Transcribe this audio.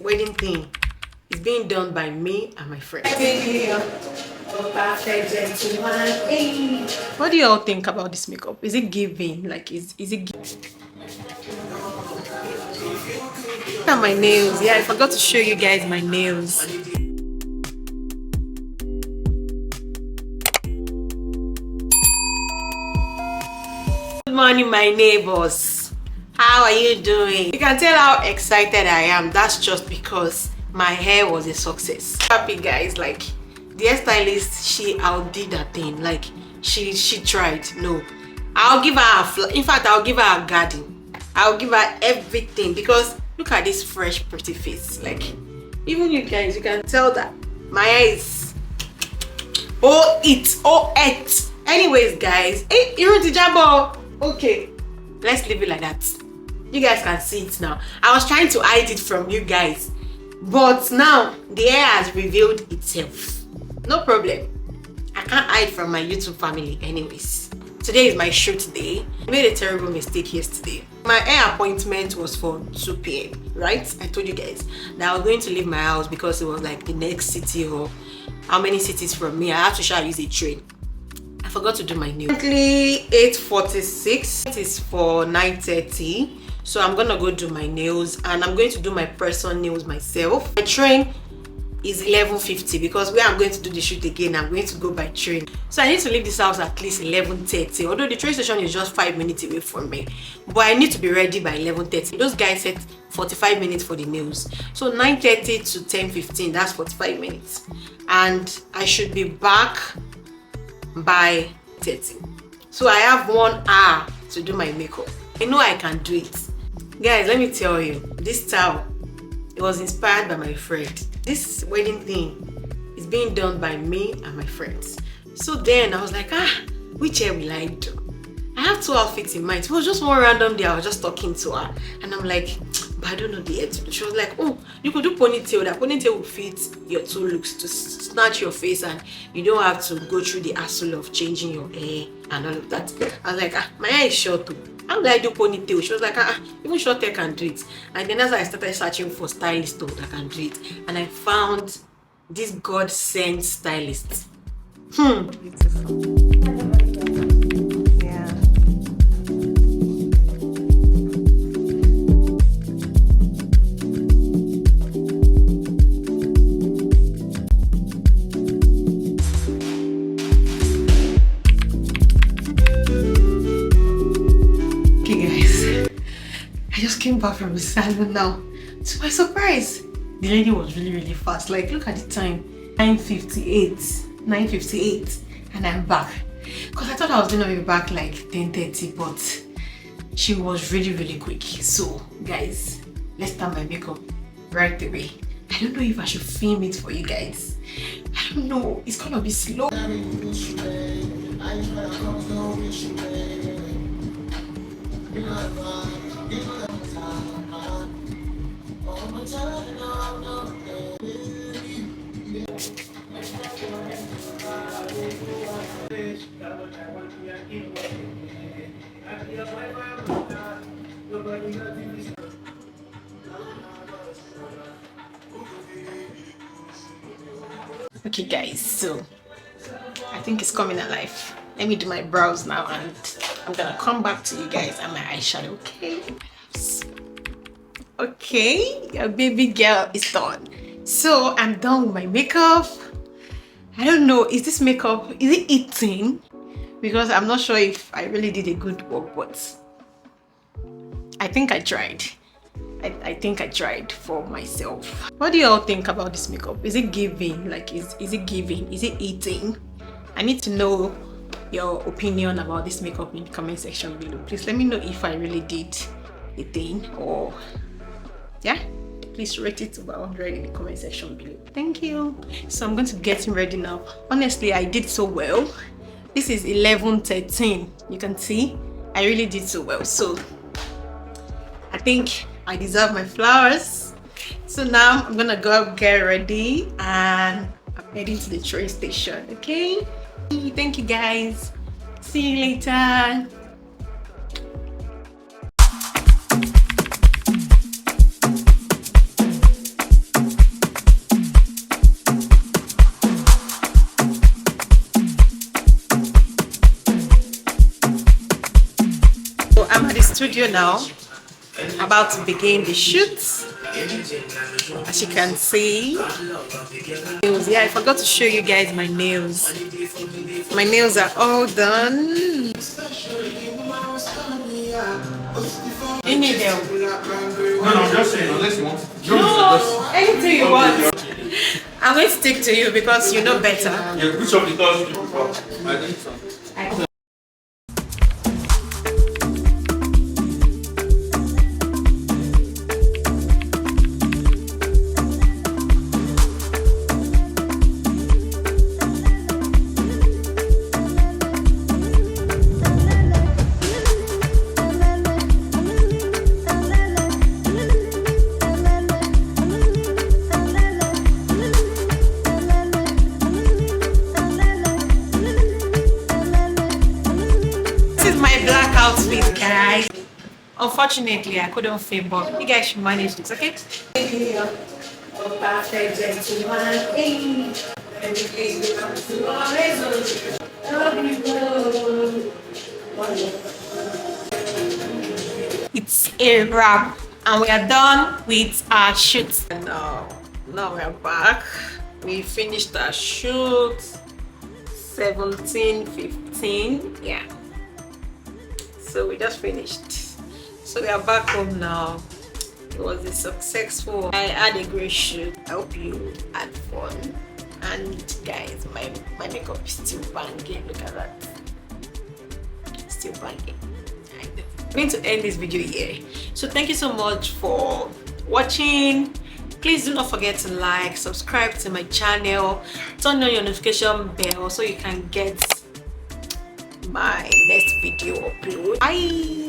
wedding thing is being done by me and my friends. What do you all think about this makeup? Is it giving? Like, is it giving? Look at my nails. Yeah, I forgot to show you guys my nails. Good morning, my neighbors. How are you doing? You can tell how excited I am. That's just because my hair was a success. Happy guys, like the hairstylist, she outdid her thing. Like she tried. No, I'll give her in fact, I'll give her a garden. I'll give her everything because look at this fresh, pretty face. Like even you guys, you can tell that my hair is it. Anyways, guys, hey, you're Jabo. Okay, let's leave it like that. You guys can see it now. I was trying to hide it from you guys, but now the hair has revealed itself. No problem. I can't hide from my YouTube family anyways. Today is my shoot day. I made a terrible mistake yesterday. My hair appointment was for 2 p.m. right? I told you guys that I was going to leave my house because it was like the next city or how many cities from me. I have to use a train. I forgot to do my nails. Currently 8:46. It is for 9:30. So I'm gonna go do my nails and I'm going to do my person nails myself. My train is 11:50 because where I'm going to do the shoot again, I'm going to go by train. So I need to leave this house at least 11:30. Although the train station is just 5 minutes away from me, but I need to be ready by 11:30. Those guys said 45 minutes for the nails. So 9:30 to 10:15, that's 45 minutes. And I should be back by 30. So I have 1 hour to do my makeup. I know I can do it. Guys, let me tell you, this style, it was inspired by my friend. This wedding thing is being done by me and my friends. So then I was like, which hair will I do? I have 2 outfits in mind. It was just one random day. I was just talking to her and I'm like, but I don't know the hair to do. She was like, oh, you could do ponytail. That ponytail will fit your 2 looks to snatch your face and you don't have to go through the hassle of changing your hair and all of that. I was like, my hair is short too. How do I do ponytail? She was like, even short hair can do it. And then as I started searching for stylists that can do it, and I found this God-sent stylist. Beautiful. Yeah. Came back from the salon now. To my surprise, the lady was really fast. Like, look at the time, 9:58, and I'm back. Because I thought I was gonna be back like 10:30, but she was really quick. So guys, let's start my makeup right away. I don't know if I should film it for you guys. I don't know, it's gonna be slow. Okay guys, so I think it's coming alive. Let me do my brows now and I'm gonna come back to you guys and my eyeshadow. Okay, your baby girl is done. So I'm done with my makeup. I don't know, is this makeup, is it eating? Because I'm not sure if I really did a good work, but I think I tried. I think I tried for myself. What do you all think about this makeup? Is it giving? Like, is it giving? Is it eating? I need to know your opinion about this makeup in the comment section below. Please let me know if I really did a thing or yeah. Please rate it about 100 in the comment section below. Thank you. So I'm going to get him ready now. Honestly, I did so well. This is 11:13. You can see I really did so well. So I think I deserve my flowers. So now I'm gonna go get ready and I'm heading to the train station. Okay, thank you guys. See you later. studio now, about to begin the shoot. As you can see, yeah, I forgot to show you guys my nails. My nails are all done. You need them. No, I'm just saying, unless you want to. No, anything you want. I'm going to stick to you because you know better. Yeah, which of the doors do you prefer? I think so. Outfit, guys. Unfortunately, I couldn't film, but you guys should manage this, okay? It's a wrap, and we are done with our shoot. And now we are back. We finished our shoot 17:15. Yeah. So we just finished. So we are back home now. It was a successful. I had a great shoot. I hope you had fun. And guys, my makeup is still banging. Look at that. Still banging. I'm going to end this video here. So thank you so much for watching. Please do not forget to like, subscribe to my channel, turn on your notification bell so you can get my next video upload. Bye.